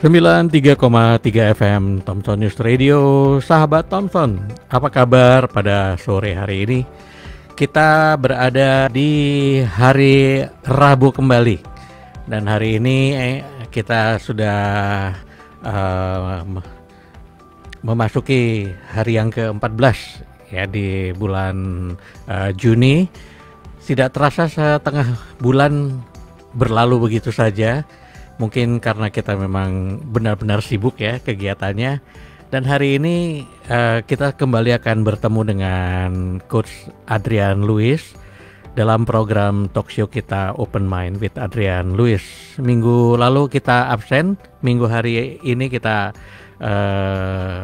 93,3 FM Thompson News Radio. Sahabat Thompson, apa kabar pada sore hari ini? Kita berada di hari Rabu kembali. Dan hari ini kita sudah memasuki hari yang ke-14 ya, di bulan Juni. Tidak terasa setengah bulan berlalu begitu saja. Mungkin karena kita memang benar-benar sibuk ya kegiatannya. Dan hari ini kita kembali akan bertemu dengan Coach Adrian Lewis dalam program talk show kita Open Mind with Adrian Lewis. Minggu lalu kita absen, minggu hari ini kita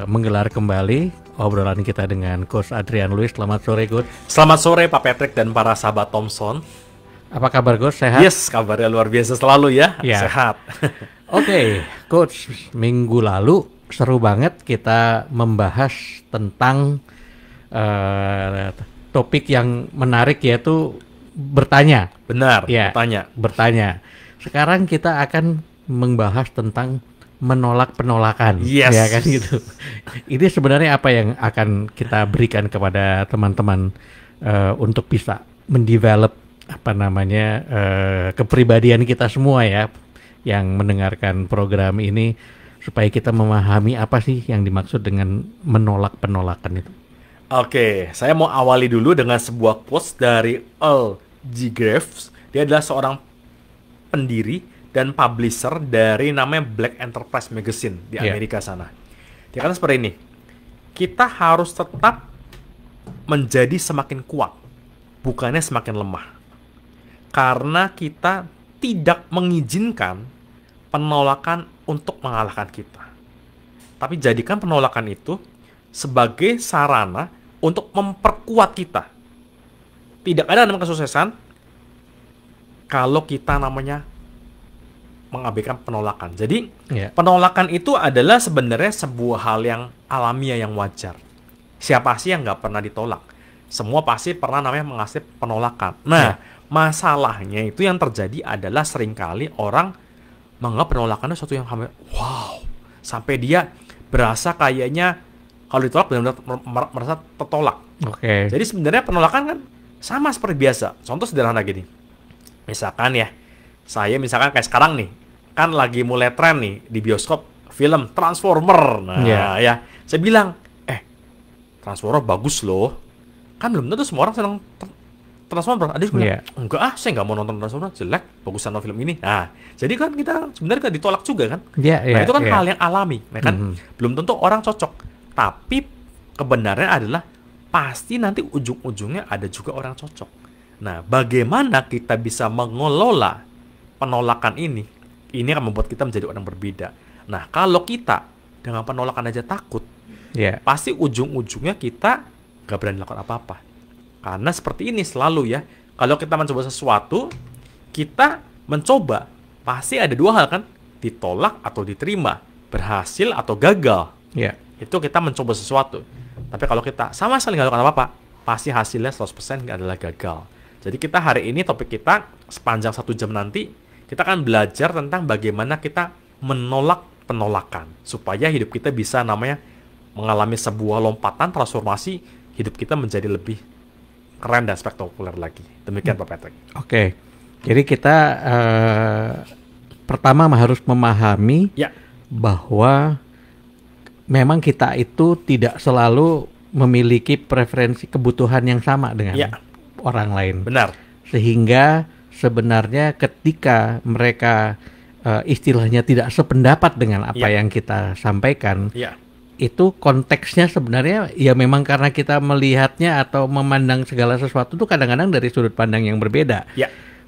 menggelar kembali obrolan kita dengan Coach Adrian Lewis. Selamat sore, Coach. Selamat sore Pak Patrick dan para sahabat Thompson. Apa kabar, Coach? Sehat? Yes, kabarnya luar biasa selalu ya. Sehat. Oke, Coach, minggu lalu seru banget kita membahas tentang topik yang menarik, yaitu bertanya. Benar, ya, bertanya. Sekarang kita akan membahas tentang menolak penolakan. Yes. Ya kan gitu. Ini sebenarnya apa yang akan kita berikan kepada teman-teman untuk bisa mendevelop kepribadian kita semua ya, yang mendengarkan program ini, supaya kita memahami apa sih yang dimaksud dengan menolak penolakan itu. Oke, saya mau awali dulu dengan sebuah quotes dari Earl G. Graves. Dia adalah seorang pendiri dan publisher dari namanya Black Enterprise Magazine di Amerika sana. Dia kata seperti ini, kita harus tetap menjadi semakin kuat, bukannya semakin lemah. Karena kita tidak mengizinkan penolakan untuk mengalahkan kita. Tapi jadikan penolakan itu sebagai sarana untuk memperkuat kita. Tidak ada namanya kesuksesan kalau kita namanya mengabaikan penolakan. Jadi penolakan itu adalah sebenarnya sebuah hal yang alamiah, yang wajar. Siapa sih yang nggak pernah ditolak? Semua pasti pernah namanya mengasih penolakan. Nah, masalahnya itu yang terjadi adalah seringkali orang menganggap penolakan itu sesuatu yang wow, sampai dia berasa kayaknya kalau ditolak benar-benar merasa tertolak. Oke. Jadi sebenarnya penolakan kan sama seperti biasa. Contoh sederhana gini. Misalkan ya, saya misalkan kayak sekarang nih, kan lagi mulai tren nih di bioskop film Transformer. Nah, ya, saya bilang, Transformer bagus loh. Kan belum tentu semua orang senang Transformer. Ada yang bilang, enggak saya nggak mau nonton Transformer, jelek, bagusan nonton film ini. Nah, jadi kan kita sebenarnya kan ditolak juga kan. Nah, itu kan hal yang alami, kan? Belum tentu orang cocok. Tapi kebenarannya adalah pasti nanti ujung-ujungnya ada juga orang cocok. Nah, bagaimana kita bisa mengelola penolakan ini akan membuat kita menjadi orang berbeda. Nah, kalau kita dengan penolakan aja takut, pasti ujung-ujungnya kita nggak berani lakukan apa-apa. Karena seperti ini selalu ya, kalau kita mencoba sesuatu, kita mencoba, pasti ada dua hal kan, ditolak atau diterima, berhasil atau gagal. Itu kita mencoba sesuatu. Tapi kalau kita sama sekali nggak lakukan apa-apa, pasti hasilnya 100% adalah gagal. Jadi kita hari ini topik kita sepanjang 1 jam nanti, kita akan belajar tentang bagaimana kita menolak penolakan. Supaya hidup kita bisa namanya mengalami sebuah lompatan transformasi, hidup kita menjadi lebih keren dan spektakuler lagi. Demikian Pak Patrick. Oke. Jadi kita pertama harus memahami bahwa memang kita itu tidak selalu memiliki preferensi kebutuhan yang sama dengan orang lain. Benar. Sehingga sebenarnya ketika mereka istilahnya tidak sependapat dengan apa yang kita sampaikan, itu konteksnya sebenarnya ya memang karena kita melihatnya atau memandang segala sesuatu itu kadang-kadang dari sudut pandang yang berbeda.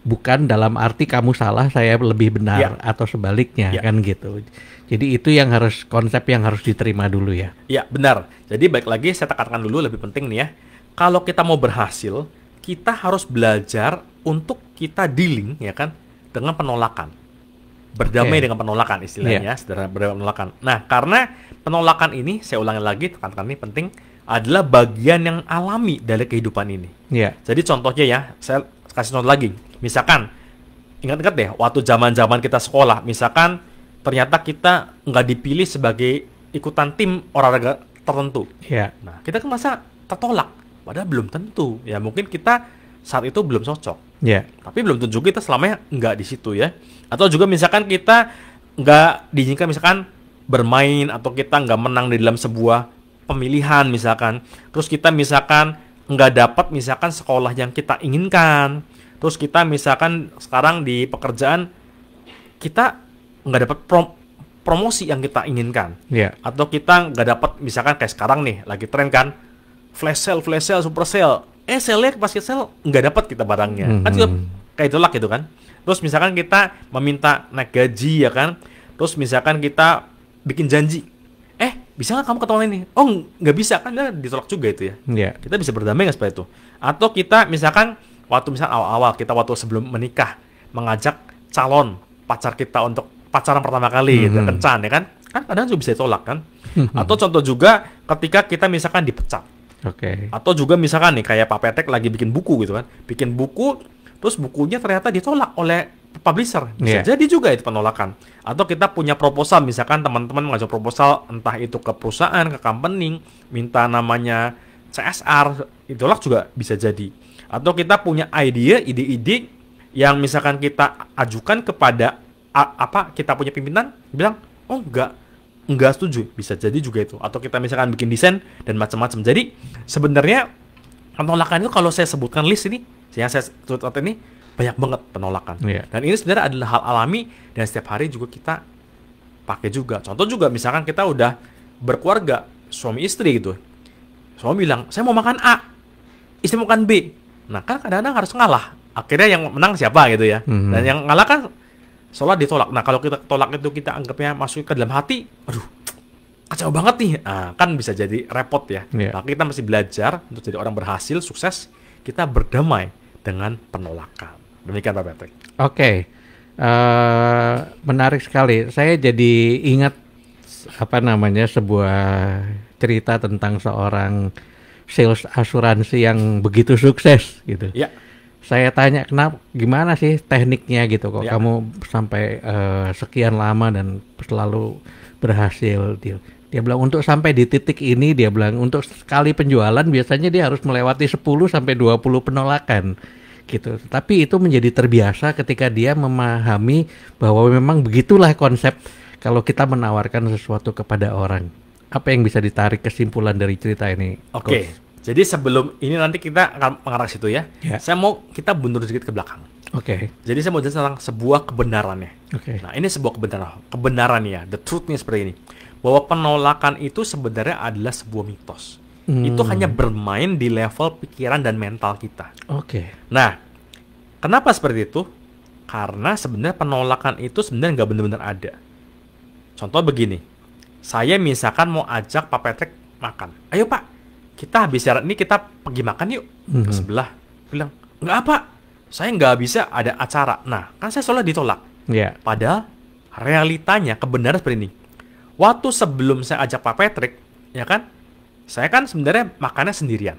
Bukan dalam arti kamu salah, saya lebih benar atau sebaliknya kan gitu. Jadi itu yang konsep yang harus diterima dulu ya. Ya, benar. Jadi baik lagi saya tekankan dulu, lebih penting nih ya. Kalau kita mau berhasil, kita harus belajar untuk kita dealing ya kan dengan penolakan. Berdamai dengan penolakan istilahnya, berdamai penolakan. Nah, karena penolakan ini, saya ulangi lagi, tekankan ini penting, adalah bagian yang alami dari kehidupan ini. Jadi contohnya ya, saya kasih contoh lagi. Misalkan, ingat-ingat deh, waktu zaman-zaman kita sekolah, misalkan ternyata kita nggak dipilih sebagai ikutan tim olahraga tertentu. Iya. Nah, kita kan masa tertolak, padahal belum tentu. Ya mungkin kita saat itu belum cocok. Iya. Tapi belum tentu juga kita selamanya nggak di situ ya. Atau juga misalkan kita nggak diizinkan misalkan bermain atau kita nggak menang di dalam sebuah pemilihan misalkan. Terus kita misalkan nggak dapat misalkan sekolah yang kita inginkan. Terus kita misalkan sekarang di pekerjaan kita nggak dapat promosi yang kita inginkan. Iya. Atau kita nggak dapat misalkan kayak sekarang nih lagi tren kan flash sale, super sale. Sale-nya pas sale nggak dapat kita barangnya. Kan juga kayak tolak gitu kan. Terus misalkan kita meminta naik gaji ya kan. Terus misalkan kita bikin janji. Bisa nggak kamu ke tahun ini? Oh nggak bisa kan ditolak juga itu ya. Iya. Kita bisa berdamai nggak seperti itu? Atau kita misalkan waktu awal-awal kita waktu sebelum menikah mengajak calon pacar kita untuk pacaran pertama kali gitu, kencan ya kan? Kan kadang juga bisa ditolak kan? Atau contoh juga ketika kita misalkan dipecat. Oke. Atau juga misalkan nih kayak Pak Petek lagi bikin buku gitu kan. Bikin buku terus bukunya ternyata ditolak oleh publisher. Bisa jadi juga itu penolakan. Atau kita punya proposal misalkan teman-teman mengajukan proposal entah itu ke perusahaan, ke company, minta namanya CSR, ditolak juga bisa jadi. Atau kita punya ide-ide yang misalkan kita ajukan kepada kita punya pimpinan bilang, "Oh enggak setuju." Bisa jadi juga itu. Atau kita misalkan bikin desain dan macam-macam. Jadi sebenarnya penolakan itu kalau saya sebutkan list ini, yang saya sebut ini banyak banget penolakan. Dan ini sebenarnya adalah hal alami dan setiap hari juga kita pakai juga. Contoh juga misalkan kita udah berkeluarga, suami istri gitu. Suami bilang, "Saya mau makan A." Istri mau makan B. Nah, kan kadang-kadang harus ngalah. Akhirnya yang menang siapa gitu ya. Dan yang ngalah kan seolah ditolak. Nah, kalau kita tolak itu kita anggapnya masuk ke dalam hati, aduh, kacau banget nih. Nah, kan bisa jadi repot ya. Maka kita mesti belajar untuk jadi orang berhasil, sukses, kita berdamai dengan penolakan. Demikian Pak Patrick. Oke. Menarik sekali. Saya jadi ingat sebuah cerita tentang seorang sales asuransi yang begitu sukses gitu. Ya. Saya tanya gimana sih tekniknya gitu kok kamu sampai sekian lama dan selalu berhasil. Dia bilang untuk sampai di titik ini, dia bilang untuk sekali penjualan biasanya dia harus melewati 10 sampai 20 penolakan gitu. Tapi itu menjadi terbiasa ketika dia memahami bahwa memang begitulah konsep kalau kita menawarkan sesuatu kepada orang. Apa yang bisa ditarik kesimpulan dari cerita ini? Oke. Jadi sebelum ini nanti kita akan mengarah situ ya. Saya mau kita mundur sedikit ke belakang. Oke. Jadi saya mau jelaskan tentang sebuah kebenarannya. Oke. Nah, ini sebuah kebenaran ya. The truth-nya seperti ini. Bahwa penolakan itu sebenarnya adalah sebuah mitos. Itu hanya bermain di level pikiran dan mental kita. Oke. Nah, kenapa seperti itu? Karena sebenarnya penolakan itu sebenarnya nggak benar-benar ada. Contoh begini. Saya misalkan mau ajak Pak Patrick makan. Ayo Pak, kita habis siaran ini kita pergi makan yuk. Ke sebelah. Bilang, nggak apa, saya nggak bisa ada acara. Nah, kan saya soalnya ditolak. Padahal realitanya kebenaran seperti ini. Waktu sebelum saya ajak Pak Patrick, ya kan, saya kan sebenarnya makannya sendirian.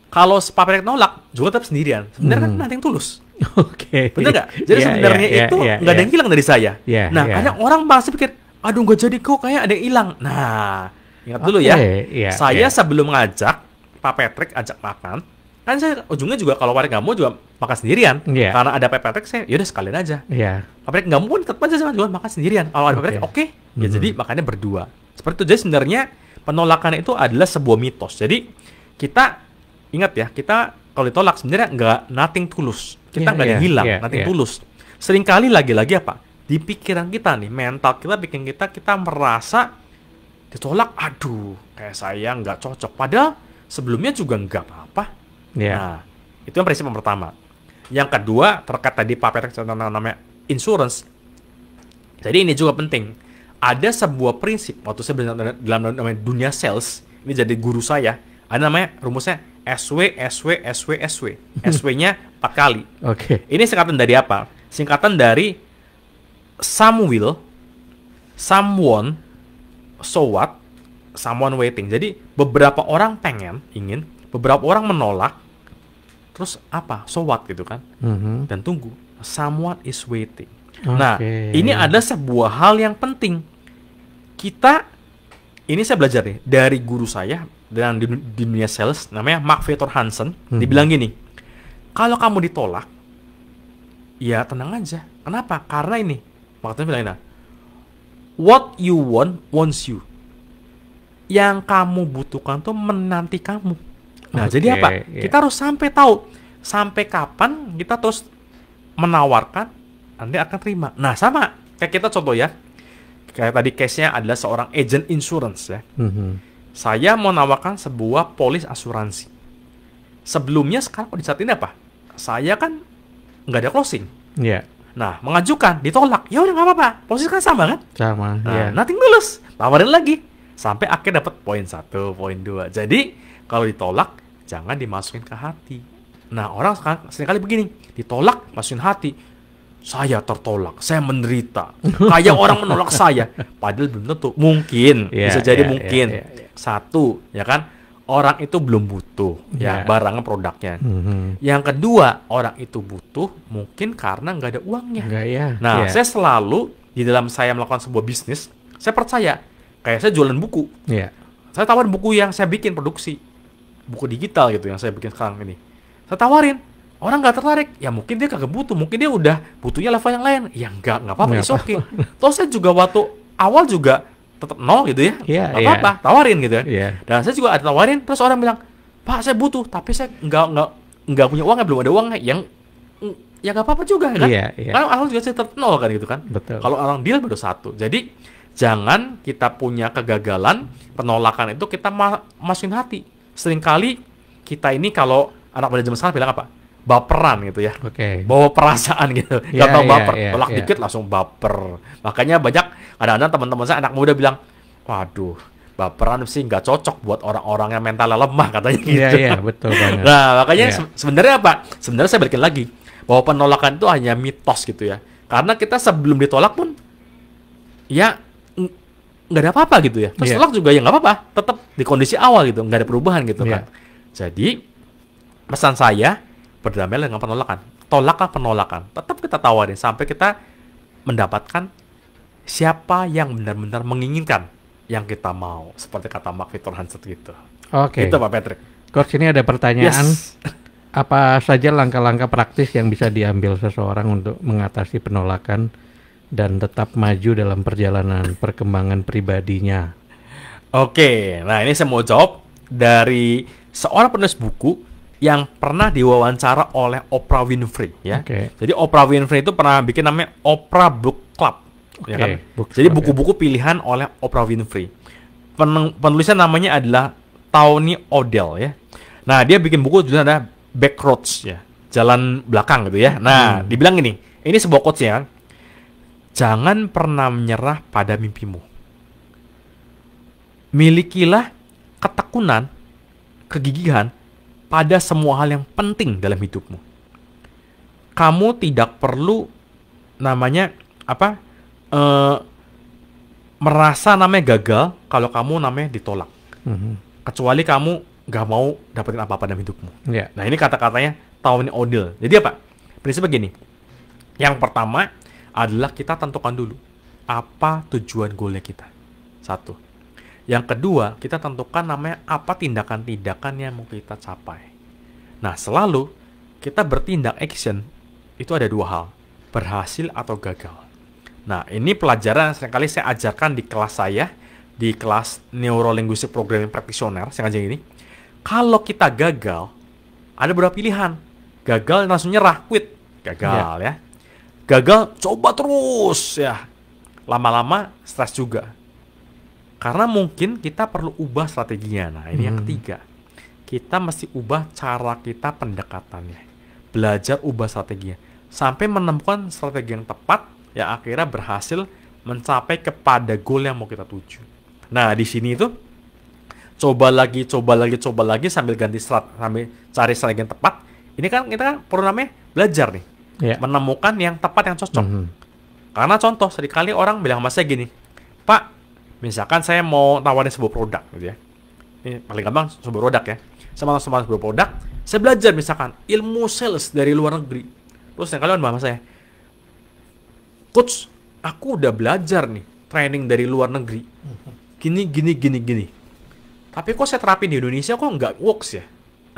Kalau Pak Patrick nolak, juga tetap sendirian. Sebenarnya kan nanti yang tulus. Oke. Bener nggak? Jadi sebenarnya itu nggak ada yang hilang dari saya. Nah, kadang orang pasti pikir, aduh nggak jadi kok, kayak ada yang hilang. Nah, ingat dulu ya, saya sebelum ngajak Pak Patrick ajak makan, kan saya ujungnya juga kalau Patrick nggak mau juga makan sendirian. Karena ada Pak Patrick, saya yaudah sekalian aja. Pak Patrick nggak mau, tetap aja saya juga makan sendirian. Kalau ada Pak Patrick, oke. Ya jadi makannya berdua. Seperti itu. Jadi sebenarnya penolakan itu adalah sebuah mitos. Jadi kita ingat ya, kita kalau ditolak sebenarnya nggak nothing tulus. Kita nggak ada yang hilang, nothing tulus. Seringkali lagi-lagi apa? Di pikiran kita nih, mental kita bikin kita merasa ditolak, aduh, kayak saya nggak cocok. Padahal sebelumnya juga nggak apa-apa. Nah, itu yang prinsip yang pertama. Yang kedua, terkait tadi Pak Patrick tentang namanya insurance. Jadi ini juga penting. Ada sebuah prinsip, waktu saya dalam namanya dunia sales, ini jadi guru saya, ada namanya rumusnya SW. SW-nya 4 kali. Ini singkatan dari apa? Singkatan dari some will, someone, so what, someone waiting. Jadi beberapa orang ingin, beberapa orang menolak, terus apa? So what gitu kan? Dan tunggu. Someone is waiting. Nah, ini ada sebuah hal yang penting. Ini saya belajar nih dari guru saya dan di dunia sales, namanya Mark Victor Hansen. Dibilang gini, kalau kamu ditolak, ya tenang aja. Kenapa? Karena ini, makanya bilang ini, what you want wants you. Yang kamu butuhkan tuh menanti kamu. Nah, jadi apa? Kita harus sampai tahu sampai kapan kita terus menawarkan, Anda akan terima. Nah, sama kayak kita contoh ya. Kayak tadi case-nya adalah seorang agent insurance ya. Saya mau nawarkan sebuah polis asuransi. Sebelumnya sekarang di saat ini apa? Saya kan nggak ada closing. Nah, mengajukan, ditolak. Ya udah nggak apa-apa. Posisi kan sama kan? Sama. Nah, nothing tulus. Tawarin lagi. Sampai akhirnya dapat poin 1, poin 2. Jadi, kalau ditolak, jangan dimasukin ke hati. Nah, orang sekarang seringkali begini. Ditolak, masukin hati. Saya tertolak, saya menderita. Kayak orang menolak saya. Padahal belum tentu. Mungkin, bisa jadi mungkin. Satu, ya kan? Orang itu belum butuh, ya barangnya, produknya. Yang kedua, orang itu butuh mungkin karena nggak ada uangnya. Nah, saya selalu di dalam saya melakukan sebuah bisnis, saya percaya. Kayak saya jualan buku. Saya tawarin buku yang saya bikin produksi. Buku digital gitu yang saya bikin sekarang ini. Saya tawarin. Orang nggak tertarik, ya mungkin dia kagak butuh, mungkin dia udah butuhnya level yang lain. Ya nggak apa-apa, it's okay. Terus saya juga waktu awal juga tetap nol gitu ya, nggak apa-apa, tawarin gitu ya. Dan saya juga ada tawarin, terus orang bilang, Pak saya butuh, tapi saya nggak punya uangnya, belum ada uangnya. Yang ya nggak apa-apa juga kan? Karena orang juga saya tetap nol kan gitu kan. Kalau orang deal baru 1. Jadi jangan kita punya kegagalan, penolakan itu kita masukin hati. Seringkali kita ini kalau anak muda zaman sekarang bilang apa? Baperan gitu ya, bawa perasaan gitu, gak tau baper, tolak dikit langsung baper. Makanya banyak kadang-kadang teman-teman saya anak muda bilang, waduh, baperan sih nggak cocok buat orang-orang yang mentalnya lemah katanya gitu. Betul banget. Nah makanya sebenarnya apa? Sebenarnya saya balikin lagi bahwa penolakan itu hanya mitos gitu ya, karena kita sebelum ditolak pun ya nggak ada apa-apa gitu ya. Terus tolak juga ya nggak apa-apa, tetap di kondisi awal gitu, nggak ada perubahan gitu kan. Jadi pesan saya, berdamailah dengan penolakan. Tolaklah penolakan. Tetap kita tawarin sampai kita mendapatkan siapa yang benar-benar menginginkan yang kita mau. Seperti kata Mark Victor Hansen gitu. Itu Pak Patrick. Coach, ini ada pertanyaan. Apa saja langkah-langkah praktis yang bisa diambil seseorang untuk mengatasi penolakan dan tetap maju dalam perjalanan perkembangan pribadinya? Nah ini saya mau jawab dari seorang penulis buku yang pernah diwawancara oleh Oprah Winfrey ya. Jadi Oprah Winfrey itu pernah bikin namanya Oprah Book Club, ya kan? Jadi buku-buku pilihan oleh Oprah Winfrey. Penulisnya namanya adalah Tony O'Dell ya. Nah, dia bikin buku judulnya ada Backroads ya, jalan belakang gitu ya. Nah, dibilang ini sebuah quotes ya. Jangan pernah menyerah pada mimpimu. Milikilah ketekunan, kegigihan pada semua hal yang penting dalam hidupmu. Kamu tidak perlu merasa namanya gagal kalau kamu namanya ditolak. Kecuali kamu gak mau dapetin apa-apa dalam hidupmu. Nah ini kata-katanya Tony O'Dell. Jadi apa? Prinsipnya gini. Yang pertama adalah kita tentukan dulu apa tujuan goalnya kita. 1. Yang kedua, kita tentukan namanya apa tindakan-tindakan yang mau kita capai. Nah, selalu kita bertindak action, itu ada 2 hal. Berhasil atau gagal. Nah, ini pelajaran yang seringkali saya ajarkan di kelas saya, di kelas Neuro-Linguistic Programming Practitioner, saya ngajarin ini. Kalau kita gagal, ada beberapa pilihan. Gagal langsung nyerah, quit. Gagal ya. Gagal, coba terus ya. Lama-lama stres juga. Karena mungkin kita perlu ubah strateginya. Nah, ini yang ketiga. Kita mesti ubah cara kita pendekatannya. Belajar ubah strateginya. Sampai menemukan strategi yang tepat, yang akhirnya berhasil mencapai kepada goal yang mau kita tuju. Nah, di sini itu coba lagi sambil ganti sambil cari strategi yang tepat. Ini kan kita perlu namanya belajar nih. Menemukan yang tepat, yang cocok. Karena contoh, sekali orang bilang sama saya gini, Pak, misalkan saya mau tawarin sebuah produk gitu ya. Ini paling gampang sebuah produk ya. Sama sebuah produk, saya belajar misalkan ilmu sales dari luar negeri. Terus yang kalian bahas saya, Coach, aku udah belajar nih, training dari luar negeri. Gini. Tapi kok saya terapin di Indonesia kok nggak works ya?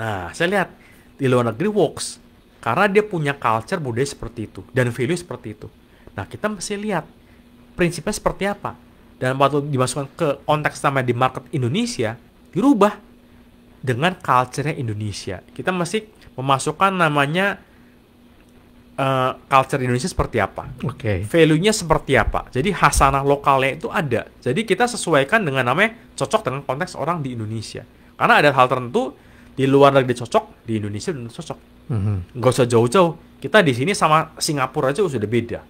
Nah, saya lihat di luar negeri works. Karena dia punya culture budaya seperti itu. Dan value seperti itu. Nah, kita mesti lihat prinsipnya seperti apa. Dan waktu dimasukkan ke konteks namanya di market Indonesia, dirubah dengan culture-nya Indonesia. Kita mesti memasukkan namanya culture Indonesia seperti apa. Value-nya seperti apa. Jadi hasanah lokalnya itu ada. Jadi kita sesuaikan dengan namanya cocok dengan konteks orang di Indonesia. Karena ada hal tertentu di luar negeri cocok, di Indonesia udah cocok. Nggak usah jauh-jauh. Kita di sini sama Singapura aja sudah beda.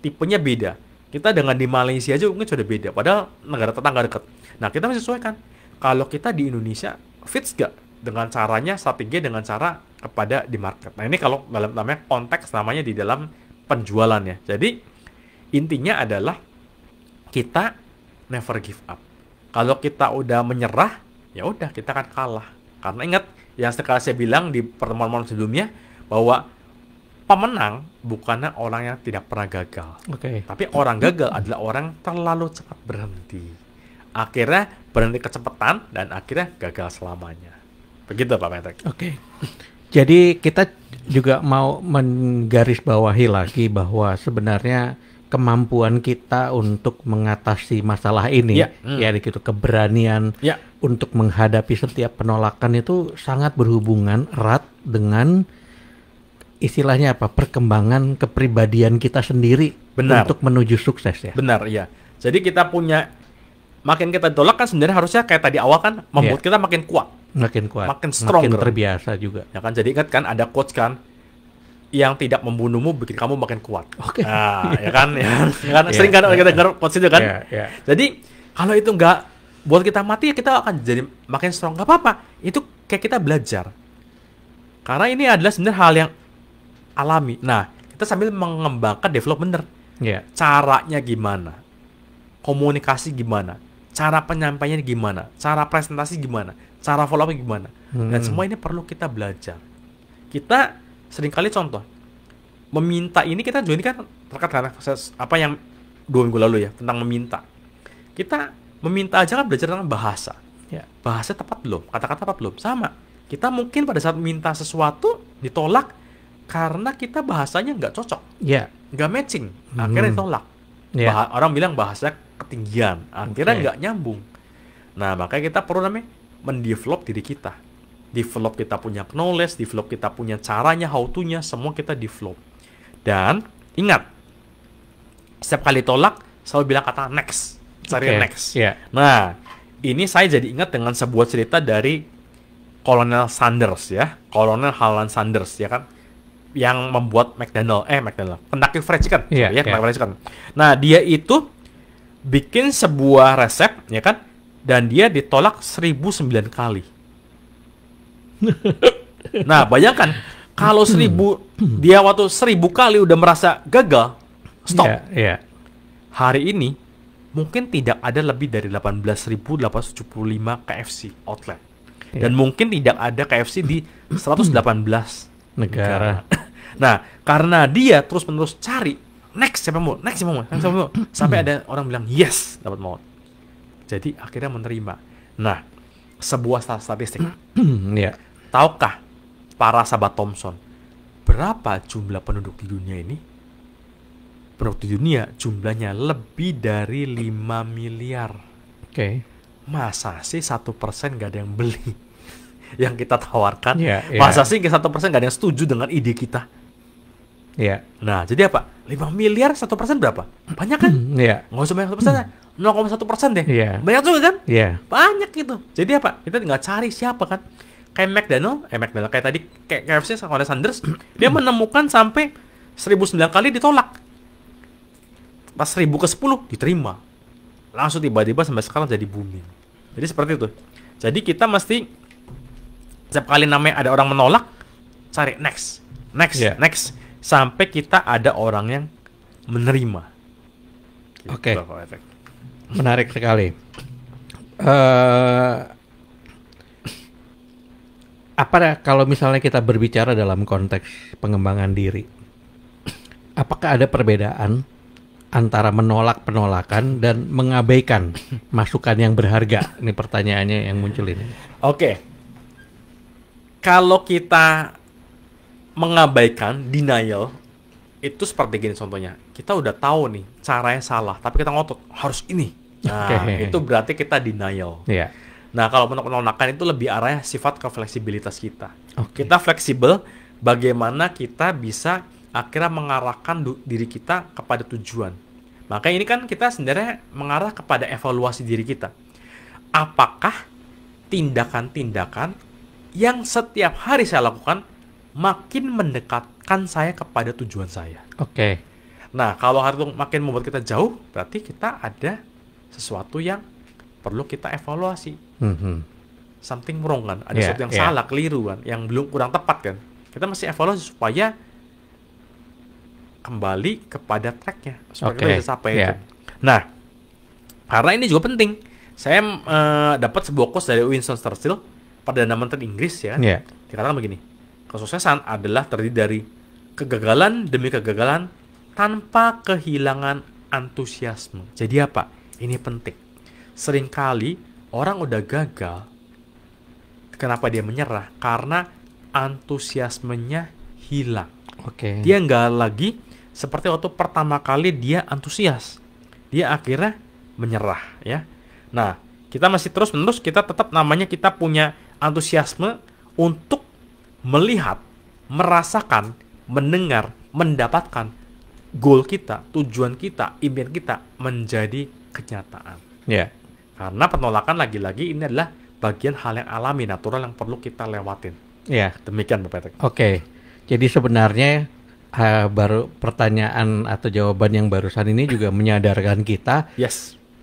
Tipenya beda. Kita dengan di Malaysia aja mungkin sudah beda. Padahal negara tetangga dekat. Nah, kita mesti sesuaikan. Kalau kita di Indonesia fits gak dengan caranya, strategi dengan cara kepada di market. Nah, ini kalau dalam namanya konteks namanya di dalam penjualannya. Jadi intinya adalah kita never give up. Kalau kita udah menyerah, ya udah kita akan kalah. Karena ingat yang sekali saya bilang di pertemuan sebelumnya bahwa pemenang bukanlah orang yang tidak pernah gagal. Tapi orang gagal adalah orang terlalu cepat berhenti. Akhirnya berhenti kecepatan dan akhirnya gagal selamanya. Begitu Pak Patrick. Jadi kita juga mau menggarisbawahi lagi bahwa sebenarnya kemampuan kita untuk mengatasi masalah ini, ya gitu, keberanian untuk menghadapi setiap penolakan itu sangat berhubungan erat dengan istilahnya apa, perkembangan kepribadian kita sendiri untuk menuju sukses ya. Benar, iya. Jadi kita punya, makin kita tolak kan sebenarnya harusnya kayak tadi awal kan membuat kita makin kuat. Makin strong, makin terbiasa juga. Ya kan, jadi ingat kan ada quotes kan, yang tidak membunuhmu bikin kamu makin kuat. Nah, ya kan, sering kan kita dengar quotes itu kan. Jadi kalau itu nggak buat kita mati, ya kita akan jadi makin strong. Nggak apa-apa, itu kayak kita belajar. Karena ini adalah sebenarnya hal yang alami. Nah, kita sambil mengembangkan development. Caranya gimana? Komunikasi gimana? Cara penyampaiannya gimana? Cara presentasi gimana? Cara follow up gimana? Dan semua ini perlu kita belajar. Kita seringkali contoh meminta ini, kita juga ini kan terkait dengan apa yang 2 minggu lalu ya tentang meminta. Kita meminta aja kan belajar tentang bahasa. Bahasa tepat belum? Kata-kata tepat belum? Sama. Kita mungkin pada saat minta sesuatu ditolak karena kita bahasanya nggak cocok, nggak matching, akhirnya ditolak. Orang bilang bahasa ketinggian, akhirnya nggak nyambung. Nah, makanya kita perlu namanya mendevelop diri kita. Develop kita punya knowledge, develop kita punya caranya, how to-nya, semua kita develop. Dan ingat, setiap kali tolak, selalu bilang kata next, cari next. Nah, ini saya jadi ingat dengan sebuah cerita dari Kolonel Sanders ya, Kolonel Harlan Sanders ya kan, yang membuat McDonald, Kentucky Fried Chicken, Kentucky Fried Chicken. Nah, dia itu bikin sebuah resep ya kan, dan dia ditolak 1009 kali. Nah, bayangkan kalau 1000 dia waktu 1000 kali udah merasa gagal, stop. Hari ini mungkin tidak ada lebih dari 18.875 KFC outlet. Dan mungkin tidak ada KFC di 118 negara. Nah, karena dia terus-menerus cari next siapa mau, sampai ada orang bilang yes, dapat mau. Jadi akhirnya menerima. Nah, sebuah statistik. Tahukah para sahabat Thomson berapa jumlah penduduk di dunia ini? Penduduk di dunia jumlahnya lebih dari 5 miliar. Masa sih 1% nggak ada yang beli yang kita tawarkan? Masa sih 1% nggak ada yang setuju dengan ide kita? Nah, jadi apa? 5 miliar 1% berapa? Banyak kan? Nggak usah banyak 1%, 0,1% deh. Banyak juga kan? Banyak gitu. Jadi apa? Kita nggak cari siapa kan? Kayak McDonald kayak tadi, kayak KFC sama Sanders, dia menemukan sampai 1009 kali ditolak. Pas 1000 ke 10 diterima. Langsung tiba-tiba sampai sekarang jadi booming. Jadi seperti itu. Jadi kita mesti setiap kali namanya ada orang menolak, cari next, sampai kita ada orang yang menerima. Gitu, menarik sekali. Apa kalau misalnya kita berbicara dalam konteks pengembangan diri, apakah ada perbedaan antara menolak penolakan dan mengabaikan masukan yang berharga? Ini pertanyaannya yang muncul ini. Oke. Kalau kita mengabaikan, denial, itu seperti gini contohnya. Kita udah tahu nih caranya salah, tapi kita ngotot harus ini. Nah, itu berarti kita denial. Iya. Nah, kalau penolakan itu lebih arahnya sifat ke fleksibilitas kita. Oke. Kita fleksibel, bagaimana kita bisa akhirnya mengarahkan diri kita kepada tujuan. Makanya ini kan kita sebenarnya mengarah kepada evaluasi diri kita. Apakah tindakan-tindakan yang setiap hari saya lakukan makin mendekatkan saya kepada tujuan saya. Oke. Nah, kalau hal itu makin membuat kita jauh, berarti kita ada sesuatu yang perlu kita evaluasi. Something wrong kan? Ada sesuatu yang salah, keliru kan? Yang belum kurang tepat kan? Kita mesti evaluasi supaya kembali kepada tracknya. Supaya kita bisa capai itu. Nah, karena ini juga penting. Saya dapat sebuah quotes dari Winston Churchill, Perdana Menteri Inggris ya. Dikatakan begini. Kesuksesan adalah terdiri dari kegagalan demi kegagalan tanpa kehilangan antusiasme. Jadi apa? Ini penting. Seringkali orang udah gagal. Kenapa dia menyerah? Karena antusiasmenya hilang. Dia nggak lagi seperti waktu pertama kali dia antusias. Dia akhirnya menyerah ya. Nah, kita masih terus-menerus kita tetap namanya kita punya antusiasme untuk melihat, merasakan, mendengar, mendapatkan goal kita, tujuan kita, impian kita menjadi kenyataan. Karena penolakan lagi-lagi ini adalah bagian hal yang alami, natural yang perlu kita lewatin. Demikian Pak Patrick. Jadi sebenarnya baru pertanyaan atau jawaban yang barusan ini juga menyadarkan kita.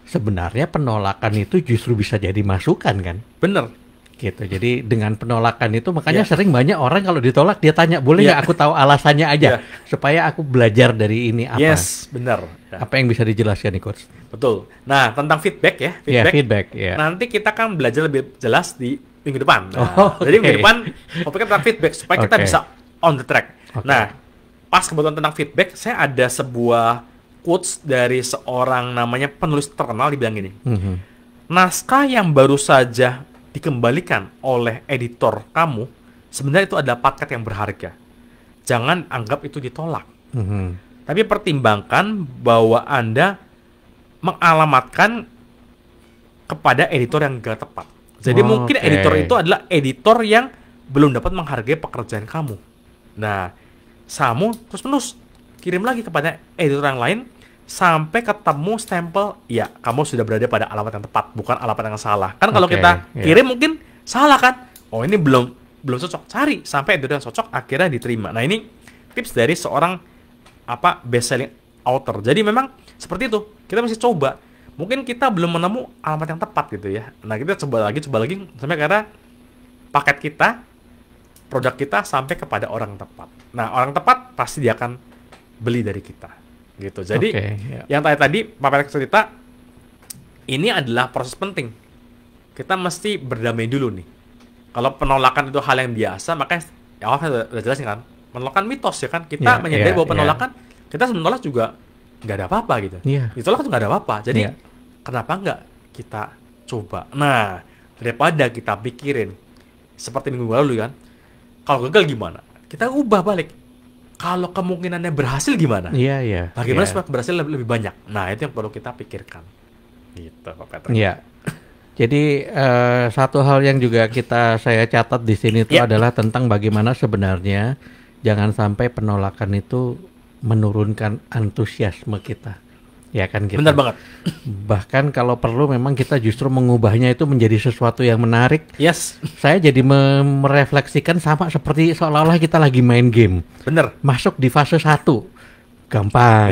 Sebenarnya penolakan itu justru bisa jadi masukan kan? Bener. Gitu. Jadi dengan penolakan itu makanya sering banyak orang kalau ditolak dia tanya, boleh nggak aku tahu alasannya aja supaya aku belajar dari ini apa. Benar. Apa yang bisa dijelaskan nih Coach? Betul. Nah, tentang feedback ya. Feedback. Nanti kita akan belajar lebih jelas di minggu depan. Jadi minggu depan topiknya tentang feedback supaya kita bisa on the track. Nah, pas kebetulan tentang feedback, saya ada sebuah quotes dari seorang namanya penulis terkenal, dibilang gini. Naskah yang baru saja dikembalikan oleh editor kamu, sebenarnya itu adalah paket yang berharga. Jangan anggap itu ditolak. Tapi pertimbangkan bahwa Anda mengalamatkan kepada editor yang gak tepat. Jadi mungkin editor itu adalah editor yang belum dapat menghargai pekerjaan kamu. Nah, kamu terus-menerus kirim lagi kepada editor yang lain sampai ketemu stempel, ya kamu sudah berada pada alamat yang tepat, bukan alamat yang salah. Kan kalau kita kirim mungkin salah kan? Oh ini belum cocok, cari sampai editor yang cocok akhirnya diterima. Nah ini tips dari seorang best selling author. Jadi memang seperti itu, kita mesti coba. Mungkin kita belum menemu alamat yang tepat gitu ya. Nah kita coba lagi sampai karena paket kita, produk kita sampai kepada orang tepat. Nah orang tepat pasti dia akan beli dari kita. Gitu. Jadi yang tadi Pak Patrick cerita ini adalah proses penting. Kita mesti berdamai dulu nih. Kalau penolakan itu hal yang biasa, makanya awalnya udah jelasin kan, penolakan mitos ya kan. Kita menyadari bahwa penolakan kita menolak juga nggak ada apa-apa gitu. Ditolak tuh nggak ada apa-apa. Jadi kenapa nggak kita coba? Nah, daripada kita pikirin seperti minggu lalu kan, kalau gagal gimana? Kita ubah balik. Kalau kemungkinannya berhasil gimana? Bagaimana supaya berhasil lebih banyak? Nah, itu yang perlu kita pikirkan. Gitu, Pak Patrick. Jadi satu hal yang juga saya catat di sini itu adalah tentang bagaimana sebenarnya jangan sampai penolakan itu menurunkan antusiasme kita. Ya kan gitu. Benar banget. Bahkan kalau perlu memang kita justru mengubahnya itu menjadi sesuatu yang menarik. Saya jadi merefleksikan sama seperti seolah-olah kita lagi main game. Bener. Masuk di fase 1 gampang.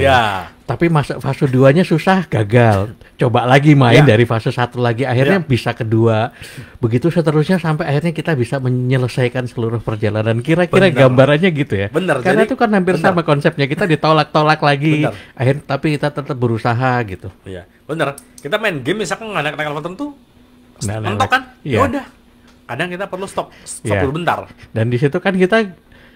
Tapi masuk fase 2-nya susah, gagal. Coba lagi main dari fase 1 lagi, akhirnya bisa kedua. Begitu seterusnya sampai akhirnya kita bisa menyelesaikan seluruh perjalanan. Kira-kira gambarannya gitu ya. Karena itu kan hampir sama konsepnya, kita ditolak-tolak lagi. Tapi kita tetap berusaha gitu. Bener. Kita main game misalkan nggak naik level tertentu, mentok kan? Ya udah. Kadang kita perlu stop dulu bentar. Dan di situ kan kita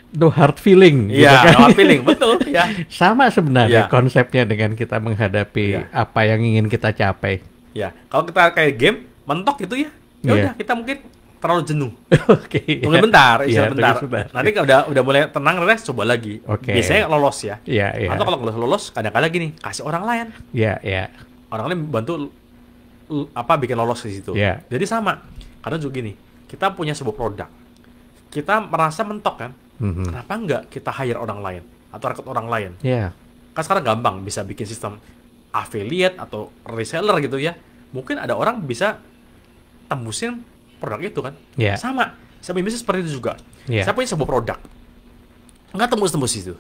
no hard feeling gitu Iya, kan. no hard feeling, betul ya. Sama sebenarnya Iya. konsepnya dengan kita menghadapi Iya. apa yang ingin kita capai. Ya, kalau kita kayak game mentok gitu ya, ya Iya. udah kita mungkin terlalu jenuh. Oke. Tunggu bentar, Iya, istirahat bentar. tunggu sebentar. Nanti kalau udah mulai tenang, relax, coba lagi. Oke. Biasanya lolos ya. Iya, iya. Atau kalau nggak lolos, kadang-kadang gini, kasih orang lain. Iya, iya. Orang lain bantu bikin lolos di situ. Iya. Jadi sama. Karena juga gini, kita punya sebuah produk. Kita merasa mentok kan? Mhm. Kenapa nggak kita hire orang lain atau rekrut orang lain? Iya. Kan sekarang gampang bisa bikin sistem affiliate atau reseller gitu ya. Mungkin ada orang bisa tembusin produk itu kan. Iya. Sama. Saya punya bisnis seperti itu juga. Iya. Saya punya sebuah produk. Nggak tembus-tembus itu.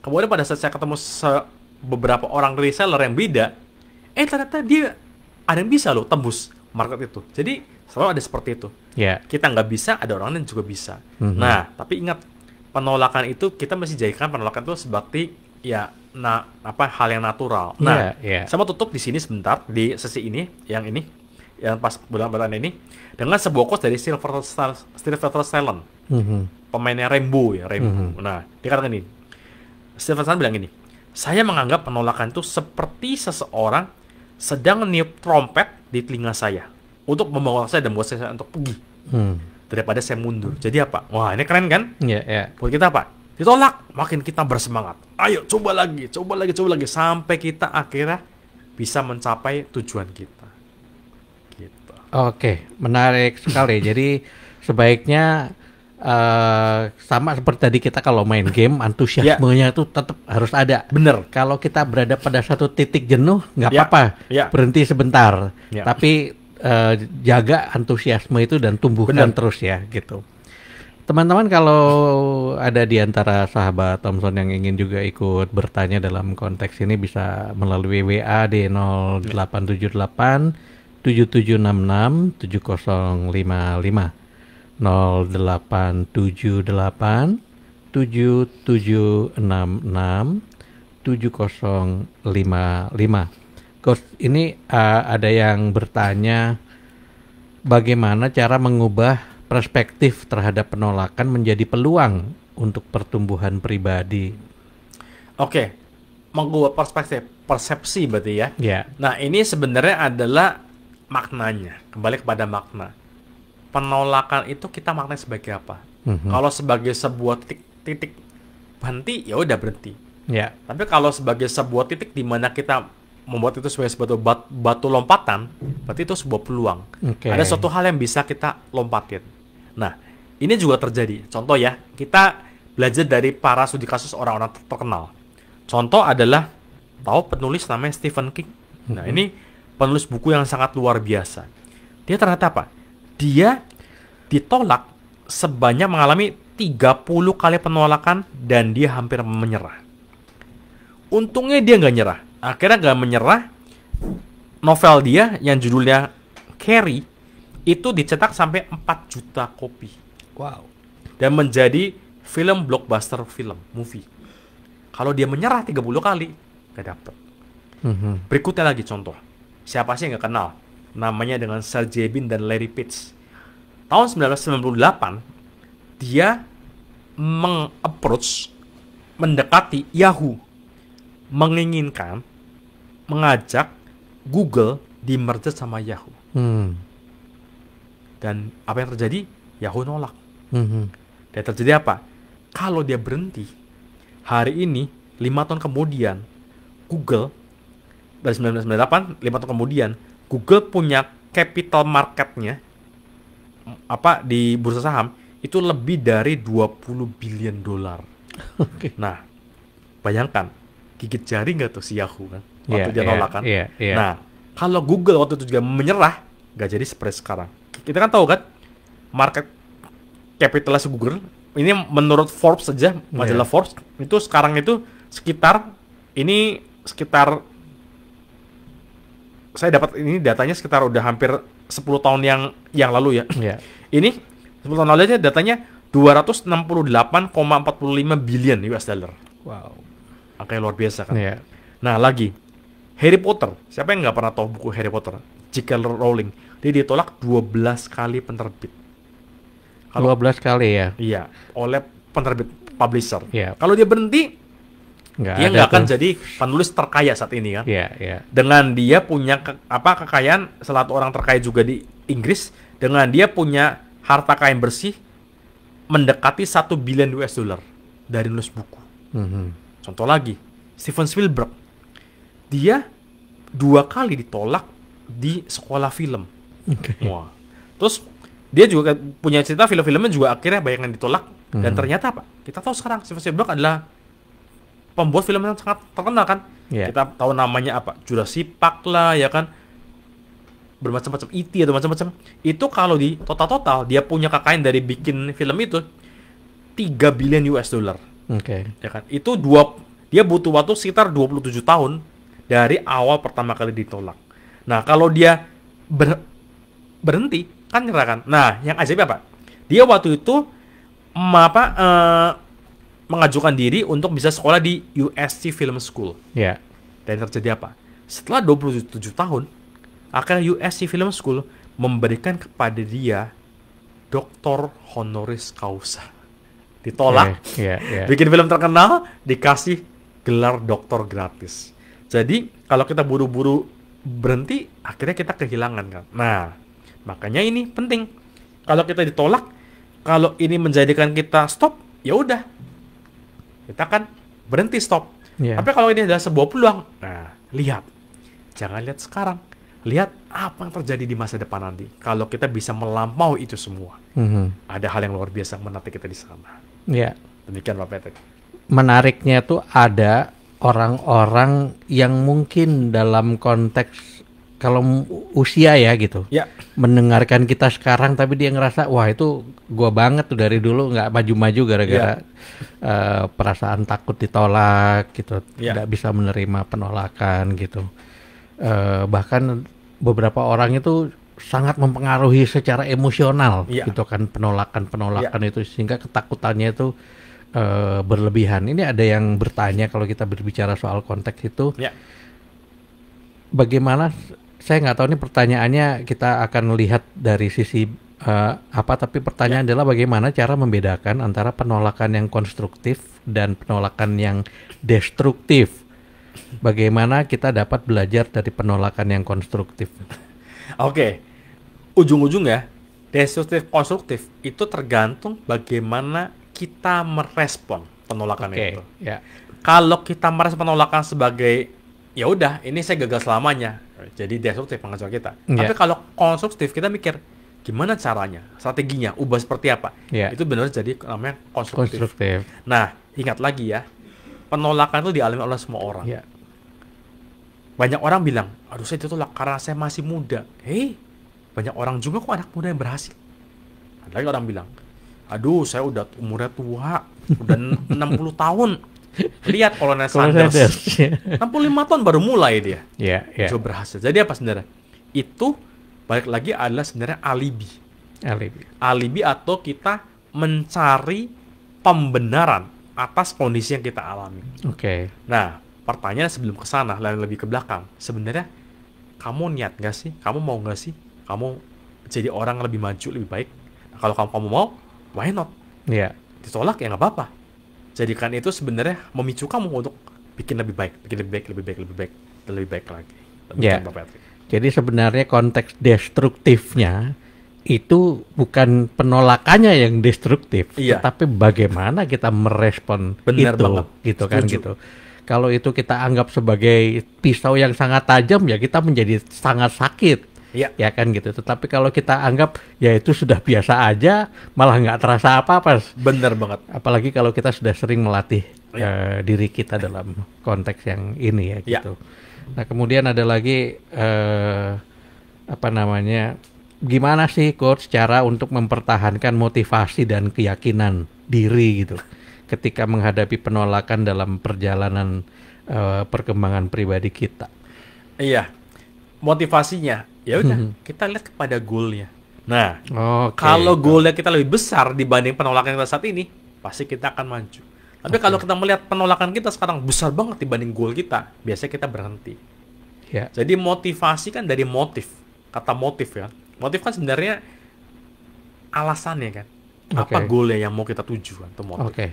Kemudian pada saat saya ketemu beberapa orang reseller yang beda, ternyata dia ada yang bisa loh tembus market itu. Jadi selalu ada seperti itu. Iya. Kita nggak bisa, ada orang lain juga bisa. Mhm. Nah, tapi ingat, penolakan itu kita mesti jadikan penolakan itu seperti ya hal yang natural. Nah, Iya, iya. saya mau tutup di sini sebentar di sesi ini, yang pas bulan-bulan ini dengan sebuah quote dari Sylvester Stallone, Mhm. pemainnya Rambo ya, Rambo. Nah, dia katakan ini. Sylvester Stallone bilang ini, "Saya menganggap penolakan itu seperti seseorang sedang meniup trompet di telinga saya untuk membawa saya dan membuat saya untuk pergi Hmm. daripada saya mundur." Jadi apa? Wah, ini keren kan? Iya, iya. Buat kita apa? Ditolak, makin kita bersemangat. Ayo, coba lagi, sampai kita akhirnya bisa mencapai tujuan kita. Gitu. Oke, menarik sekali. Jadi sebaiknya sama seperti tadi kita kalau main game, antusiasmenya itu tetap harus ada. Bener. Kalau kita berada pada satu titik jenuh, nggak Ya, apa-apa, ya. berhenti sebentar. Ya. Tapi jaga antusiasme itu dan tumbuhkan Bener. terus ya, gitu. Teman-teman, kalau ada di antara sahabat Thompson yang ingin juga ikut bertanya dalam konteks ini, bisa melalui WA di 0878 7766 7055. 0878 7766 7055. Coach, ini ada yang bertanya bagaimana cara mengubah perspektif terhadap penolakan menjadi peluang untuk pertumbuhan pribadi. Oke, mengubah persepsi berarti ya. Ya. Nah, ini sebenarnya adalah maknanya. Kembali kepada makna. Penolakan itu kita maknai sebagai apa? Kalau sebagai sebuah titik berhenti, ya udah berhenti. Ya. Tapi kalau sebagai sebuah titik di mana kita membuat itu sebagai sebuah batu lompatan, berarti itu sebuah peluang. Oke. Ada suatu hal yang bisa kita lompatin. Nah, ini juga terjadi. Contoh ya, kita belajar dari para studi kasus orang-orang terkenal. Contoh adalah, tahu penulis namanya Stephen King? Nah, ini penulis buku yang sangat luar biasa. Dia ternyata apa? Dia ditolak sebanyak mengalami 30 kali penolakan dan dia hampir menyerah. Untungnya dia nggak nyerah. Akhirnya nggak menyerah, novel dia yang judulnya Carrie itu dicetak sampai 4 juta kopi. Wow. Dan menjadi film blockbuster movie. Kalau dia menyerah 30 kali, nggak dapet. Berikutnya lagi contoh. Siapa sih yang nggak kenal? Namanya dengan Sergey Brin dan Larry Page. Tahun 1998, dia mendekati Yahoo. Menginginkan mengajak Google di merge sama Yahoo. Dan apa yang terjadi? Yahoo nolak. Dan terjadi apa? Kalau dia berhenti, hari ini 5 tahun kemudian Google, dari 1998, 5 tahun kemudian Google punya capital marketnya di bursa saham itu lebih dari 20 billion dolar. Oke. Nah, bayangkan gigit jari nggak tuh si Yahoo kan waktu Iya, dia iya, nolak kan. iya, iya. Nah, kalau Google waktu itu juga menyerah, nggak jadi seperti sekarang. Kita kan tahu kan market capitalisasi Google ini menurut Forbes saja, majalah Forbes itu sekarang itu sekitar saya dapat ini datanya sekitar udah hampir 10 tahun yang lalu ya. Ya. Ini 10 tahun lalu aja datanya 268,45 billion US dollar. Wow. Angka yang luar biasa kan. Ya. Nah lagi, Harry Potter. Siapa yang nggak pernah tahu buku Harry Potter? J.K. Rowling. Dia ditolak 12 kali penerbit. 12 kali ya. Iya, oleh penerbit publisher. Iya. Kalau dia berhenti, Nggak dia ada nggak akan tuh. jadi penulis terkaya saat ini kan. Iya, iya. Dengan dia punya kekayaan, salah satu orang terkaya juga di Inggris, dengan dia punya harta kekayaan bersih mendekati 1 billion US dollar dari nulis buku. Mhm. Contoh lagi, Steven Spielberg. Dia 2 kali ditolak di sekolah film. Oke. Wah. Terus dia juga punya cerita film-filmnya juga akhirnya banyak yang ditolak. Dan ternyata apa? Kita tahu sekarang Steven Spielberg adalah pembuat film yang sangat terkenal kan. Iya. Kita tahu namanya apa? Jurassic Park lah ya kan. Bermacam-macam E.T. atau macam-macam. Itu kalau di total dia punya kekayaan dari bikin film itu 3 billion US dollar. Oke. Ya kan? Itu dia butuh waktu sekitar 27 tahun dari awal pertama kali ditolak. Nah, kalau dia berhenti kan nyerah kan. Nah, yang ajaib apa? Dia waktu itu mengajukan diri untuk bisa sekolah di USC Film School. Iya. Dan terjadi apa? Setelah 27 tahun, akhirnya USC Film School memberikan kepada dia doktor honoris causa. Ditolak, Oke. Iya, iya. bikin film terkenal, dikasih gelar doktor gratis. Jadi, kalau kita buru-buru berhenti, akhirnya kita kehilangan kan. Nah, makanya ini penting. Kalau kita ditolak, kalau ini menjadikan kita stop, ya udah. Kita kan berhenti stop. Iya. Tapi kalau ini adalah sebuah peluang, nah, lihat. Jangan lihat sekarang. Lihat apa yang terjadi di masa depan nanti. Kalau kita bisa melampaui itu semua. Mhm. Ada hal yang luar biasa menanti kita di sana. Iya. Demikian Pak Patrick. Menariknya tuh ada orang-orang yang mungkin dalam konteks kalau usia ya gitu, Ya, mendengarkan kita sekarang tapi dia ngerasa wah itu gua banget tuh dari dulu nggak maju-maju gara-gara perasaan takut ditolak gitu, Ya. tidak bisa menerima penolakan gitu. Bahkan beberapa orang itu sangat mempengaruhi secara emosional Ya. gitu kan penolakan itu sehingga ketakutannya itu berlebihan. Ini ada yang bertanya kalau kita berbicara soal konteks itu, ya, bagaimana? Saya nggak tahu ini pertanyaannya kita akan lihat dari sisi apa, tapi pertanyaan adalah bagaimana cara membedakan antara penolakan yang konstruktif dan penolakan yang destruktif. Bagaimana kita dapat belajar dari penolakan yang konstruktif? Oke. Ujung-ujungnya, destruktif konstruktif itu tergantung bagaimana kita merespon penolakan Oke, itu. ya. Kalau kita merespon penolakan sebagai ya udah, ini saya gagal selamanya. Jadi destruktif pengajar kita. Iya. Tapi kalau konstruktif kita mikir gimana caranya, strateginya, ubah seperti apa. Iya. Itu benar jadi namanya konstruktif. Konstruktif. Nah, ingat lagi ya, penolakan itu dialami oleh semua orang. Ya. Banyak orang bilang, aduh saya ditolak karena saya masih muda. Hei, banyak orang juga kok anak muda yang berhasil. Ada lagi orang bilang, aduh saya udah umurnya tua, udah 60 tahun. Lihat Colonel Sanders, 65 tahun baru mulai dia. Ya, ya. Sudah berhasil. Jadi apa sebenarnya? Itu balik lagi adalah sebenarnya alibi. Alibi. Alibi atau kita mencari pembenaran atas kondisi yang kita alami. Oke. Nah, pertanyaan sebelum ke sana, lalu lebih ke belakang. Sebenarnya kamu niat nggak sih? Kamu mau nggak sih? Kamu jadi orang lebih maju, lebih baik. Nah, kalau kamu mau, why not? Ya. Ditolak ya nggak apa-apa. Jadikan itu sebenarnya memicu kamu untuk bikin lebih baik, bikin lebih baik, lebih baik, lebih baik, dan lebih baik lagi. Ya. Pak Patrick. Jadi sebenarnya konteks destruktifnya itu bukan penolakannya yang destruktif, Iya. tetapi bagaimana kita merespon Benar itu, banget. gitu kan Setuju. gitu. Kalau itu kita anggap sebagai pisau yang sangat tajam, ya kita menjadi sangat sakit. Iya. Ya kan gitu. Tetapi kalau kita anggap ya itu sudah biasa aja, malah nggak terasa apa-apa. Benar banget. Apalagi kalau kita sudah sering melatih Ya. diri kita dalam konteks yang ini ya Ya. gitu. Nah kemudian ada lagi apa namanya? Gimana sih coach cara untuk mempertahankan motivasi dan keyakinan diri gitu ketika menghadapi penolakan dalam perjalanan perkembangan pribadi kita? Iya. Motivasinya, ya udah kita lihat kepada goalnya. Nah, Oke. kalau goalnya kita lebih besar dibanding penolakan kita saat ini, pasti kita akan maju. Tapi kalau kita melihat penolakan kita sekarang besar banget dibanding goal kita, biasanya kita berhenti. Ya. Jadi motivasi kan dari motif, kata motif ya. Motif kan sebenarnya alasannya kan. Apa Oke. goalnya yang mau kita tuju atau motif. Oke.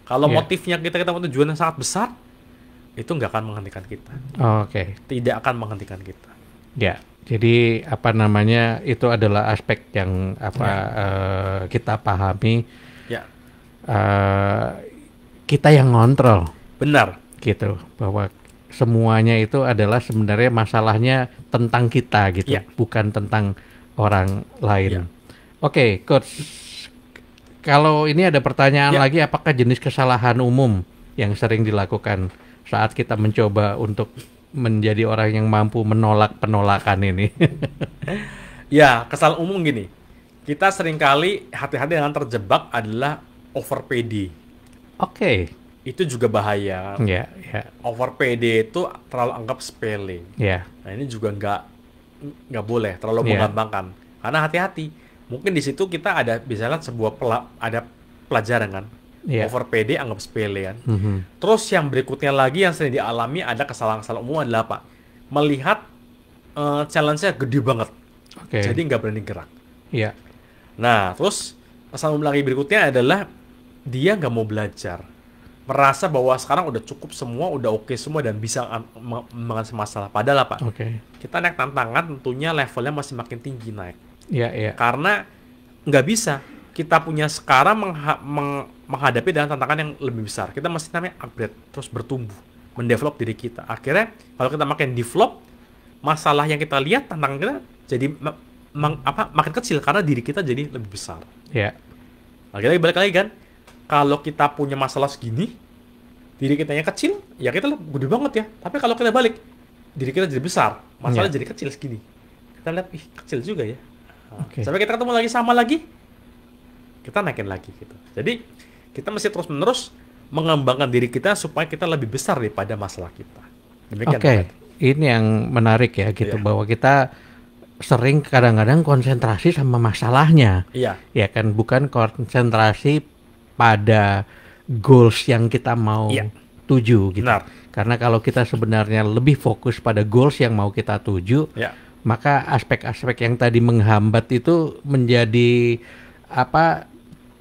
Kalau Iya. motifnya kita mau tujuan yang sangat besar, itu nggak akan menghentikan kita. Oke. Tidak akan menghentikan kita. Ya. Jadi apa namanya itu adalah aspek yang kita pahami Ya, kita yang ngontrol benar. gitu bahwa semuanya itu adalah sebenarnya masalahnya tentang kita gitu, Ya. bukan tentang orang lain. Ya. Oke, coach. Kalau ini ada pertanyaan Ya. lagi, apakah jenis kesalahan umum yang sering dilakukan saat kita mencoba untuk menjadi orang yang mampu menolak penolakan ini? Ya, kesalahan umum gini. Kita seringkali hati-hati dengan terjebak adalah over PD. Oke, Itu juga bahaya. ya, ya, Over PD itu terlalu anggap sepele. ya, Nah, ini juga nggak boleh terlalu Iya. menggampangkan. Karena hati-hati. Mungkin di situ kita ada misalkan ada pelajaran kan. Iya. Over PD anggap sepele kan. Mhm. Terus yang berikutnya lagi yang sering dialami ada kesalahan-kesalahan umum adalah apa? Melihat challenge-nya gede banget. Oke, Jadi nggak berani gerak. ya, Nah, terus kesalahan umum lagi berikutnya adalah dia nggak mau belajar. Merasa bahwa sekarang udah cukup semua, udah oke semua dan bisa mengatasi masalah. Padahal apa? oke, Kita naik tantangan tentunya levelnya masih makin tinggi naik. ya, ya, Karena nggak bisa kita punya sekarang menghadapi dengan tantangan yang lebih besar. Kita mesti namanya upgrade, terus bertumbuh, mendevelop diri kita. Akhirnya kalau kita makin develop, masalah yang kita lihat, tantangan kita jadi makin kecil karena diri kita jadi lebih besar. ya, Lagi-lagi balik lagi kan, kalau kita punya masalah segini, diri kita yang kecil, ya kita gede banget ya. Tapi kalau kita balik, diri kita jadi besar, masalah Iya. jadi kecil segini. Kita lihat, ih kecil juga ya. Nah, Oke. sampai kita ketemu lagi sama lagi, kita naikin lagi gitu. Jadi kita mesti terus-menerus mengembangkan diri kita supaya kita lebih besar daripada masalah kita. Demikian. Oke, Pak. ini yang menarik ya gitu Iya. bahwa kita sering kadang-kadang konsentrasi sama masalahnya. Iya, Ya kan, bukan konsentrasi pada goals yang kita mau Iya. tuju gitu. benar. Karena kalau kita sebenarnya lebih fokus pada goals yang mau kita tuju, Ya, maka aspek-aspek yang tadi menghambat itu menjadi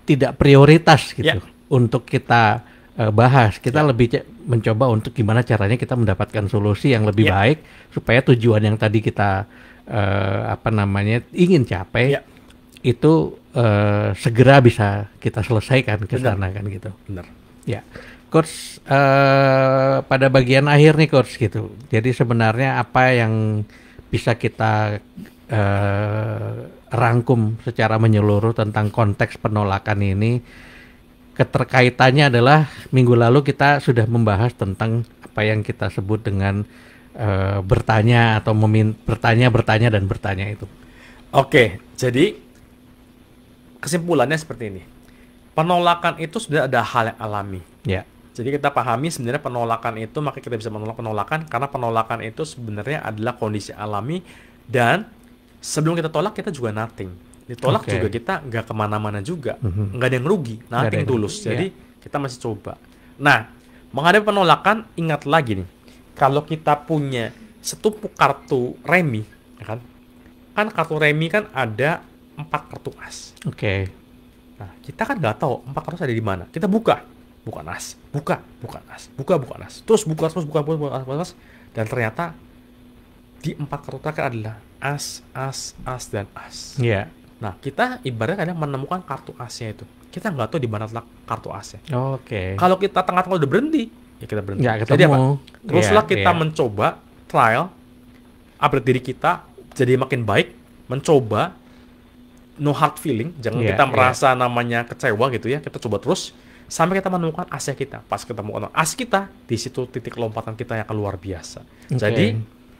tidak prioritas gitu Ya. untuk kita bahas. Kita Ya. lebih mencoba untuk gimana caranya kita mendapatkan solusi yang lebih Ya. baik supaya tujuan yang tadi kita ingin capai Ya. itu segera bisa kita selesaikan ke Benar. sana kan gitu. benar. Ya, coach, pada bagian akhir nih coach gitu. Jadi sebenarnya apa yang bisa kita rangkum secara menyeluruh tentang konteks penolakan ini? Keterkaitannya adalah minggu lalu kita sudah membahas tentang apa yang kita sebut dengan bertanya atau bertanya dan bertanya itu. Oke, jadi kesimpulannya seperti ini. Penolakan itu sudah ada hal yang alami. Ya, Jadi kita pahami sebenarnya penolakan itu, maka kita bisa menolak penolakan karena penolakan itu sebenarnya adalah kondisi alami dan sebelum kita tolak kita juga nothing. Ditolak Oke. juga kita nggak kemana-mana juga, Mhm. nggak ada yang rugi, Nggak ada nothing yang tulus. rugi, Jadi kita masih coba. Nah, menghadapi penolakan ingat lagi nih, kalau kita punya setumpuk kartu remi, ya kan kartu remi kan ada 4 kartu as. oke. Nah, kita kan nggak tahu 4 kartu ada di mana. Kita buka as, buka as, buka as, terus buka as, dan ternyata di 4 kartu terakhir adalah as, dan as. Ya, Nah, kita ibaratnya kadang menemukan kartu asnya itu. Kita nggak tahu di mana letak kartu asnya. oke. Kalau kita tengah-tengah udah berhenti, ya kita berhenti. Nggak Jadi apa? ketemu. Teruslah Iya, kita iya. mencoba trial, upgrade diri kita jadi makin baik, mencoba no hard feeling, jangan Iya, kita iya. merasa namanya kecewa gitu ya. Kita coba terus sampai kita menemukan asnya kita. Pas kita menemukan as kita, di situ titik lompatan kita yang luar biasa. Oke. Jadi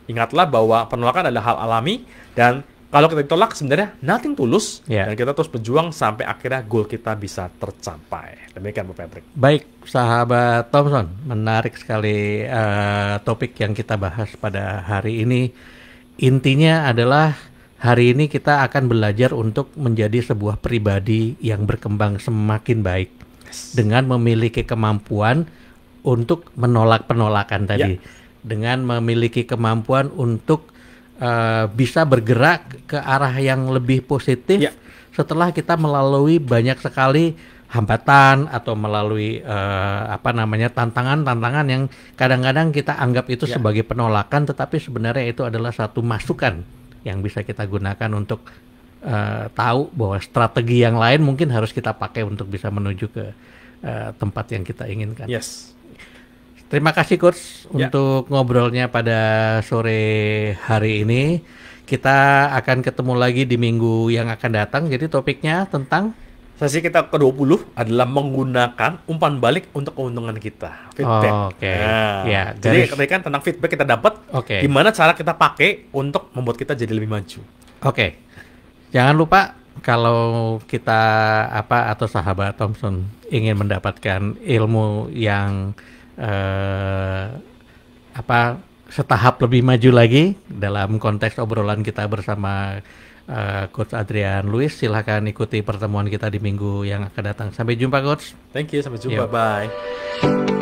ingatlah bahwa penolakan adalah hal alami dan kalau kita ditolak sebenarnya nothing tulus Iya. dan kita terus berjuang sampai akhirnya goal kita bisa tercapai. Demikian Pak Patrick. Baik, sahabat Thompson, menarik sekali topik yang kita bahas pada hari ini. Intinya adalah hari ini kita akan belajar untuk menjadi sebuah pribadi yang berkembang semakin baik dengan memiliki kemampuan untuk menolak penolakan tadi, dengan memiliki kemampuan untuk bisa bergerak ke arah yang lebih positif Ya. setelah kita melalui banyak sekali hambatan atau melalui tantangan-tantangan yang kadang-kadang kita anggap itu sebagai penolakan, tetapi sebenarnya itu adalah satu masukan yang bisa kita gunakan untuk tahu bahwa strategi yang lain mungkin harus kita pakai untuk bisa menuju ke tempat yang kita inginkan. Yes. Terima kasih Coach untuk ngobrolnya pada sore hari ini. Kita akan ketemu lagi di minggu yang akan datang. Jadi topiknya tentang sesi kita ke-20 adalah menggunakan umpan balik untuk keuntungan kita. Feedback. Oke. Nah, Ya, jadi ketika tentang feedback kita dapat, Oke. gimana cara kita pakai untuk membuat kita jadi lebih maju. Oke. Jangan lupa kalau kita atau sahabat Thompson ingin mendapatkan ilmu yang setahap lebih maju lagi dalam konteks obrolan kita bersama Coach Adrian Luiz, silakan ikuti pertemuan kita di minggu yang akan datang. Sampai jumpa Coach. Thank you, sampai jumpa. Yuk. Bye.